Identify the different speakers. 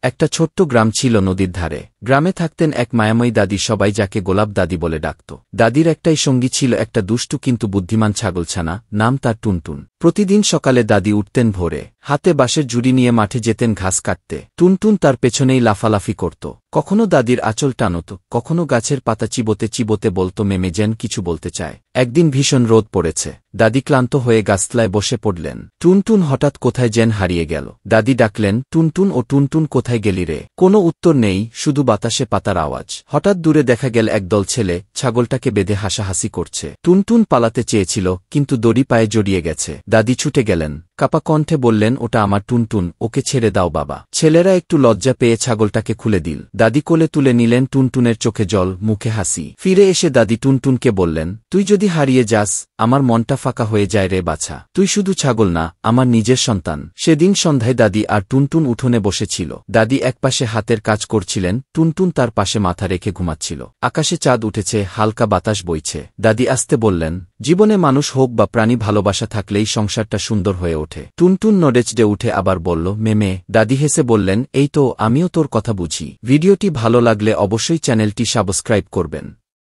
Speaker 1: একটা ছোট্ট গ্রাম ছিল নদীর ধারে। গ্রামে থাকতেন এক মায়াময়ী দাদি, সবাই যাকে গোলাপ দাদি বলে ডাকত। দাদির একটাই সঙ্গী ছিল, একটা দুষ্টু কিন্তু বুদ্ধিমান ছাগলছানা, নাম তার টুনটুন। প্রতিদিন সকালে দাদি উঠতেন ভোরে, হাতে বাঁশের ঝুড়ি নিয়ে মাঠে যেতেন ঘাস কাটতে। টুনটুন তার পেছনেই লাফালাফি করত। কখনো দাদির আঁচল টানত, কখনো গাছের পাতা চিবোতে চিবোতে বলত মেমে যেন কিছু বলতে চায়। একদিন ভীষণ রোদ পড়েছে। দাদি ক্লান্ত হয়ে গাছতলায় বসে পড়লেন। টুনটুন হঠাৎ কোথায় যেন হারিয়ে গেল। দাদি ডাকলেন, টুনটুন ও টুনটুন কোথায় গেলি রে? কোনো উত্তর নেই, শুধু বাতাসে পাতার আওয়াজ। হঠাৎ দূরে দেখা গেল একদল ছেলে ছাগলটাকে বেঁধে হাসাহাসি করছে। টুনটুন পালাতে চেয়েছিল, কিন্তু দড়ি পায়ে জড়িয়ে গেছে। দাদি ছুটে গেলেন, কাপা কণ্ঠে বললেন, ওটা আমার টুনটুন, ওকে ছেড়ে দাও বাবা। ছেলেরা একটু লজ্জা পেয়ে ছাগলটাকে খুলে দিল। দাদি কোলে তুলে নিলেন। টুনটুনের চোখে জল, মুখে হাসি। ফিরে এসে দাদি টুনটুনকে বললেন, তুই যদি হারিয়ে যাস, আমার মনটা ফাঁকা হয়ে যায় রে বাছা। তুই শুধু ছাগল না, আমার নিজের সন্তান। সেদিন সন্ধ্যায় দাদি আর টুনটুন উঠোনে বসেছিল। দাদি একপাশে হাতের কাজ করছিলেন, টুনটুন তার পাশে মাথা রেখে ঘুমাচ্ছিল। আকাশে চাঁদ উঠেছে, হালকা বাতাস বইছে। দাদি আস্তে বললেন, জীবনে মানুষ হোক বা প্রাণী, ভালোবাসা থাকলেই সংসারটা সুন্দর হয়ে ওঠে। টুনটুন নড়েচড়ে উঠে আবার বলল, মেমে। দাদি হেসে বললেন, এই তো, আমিও তোর কথা বুঝি। ভিডিওটি ভালো লাগলে অবশ্যই চ্যানেলটি সাবস্ক্রাইব করবেন।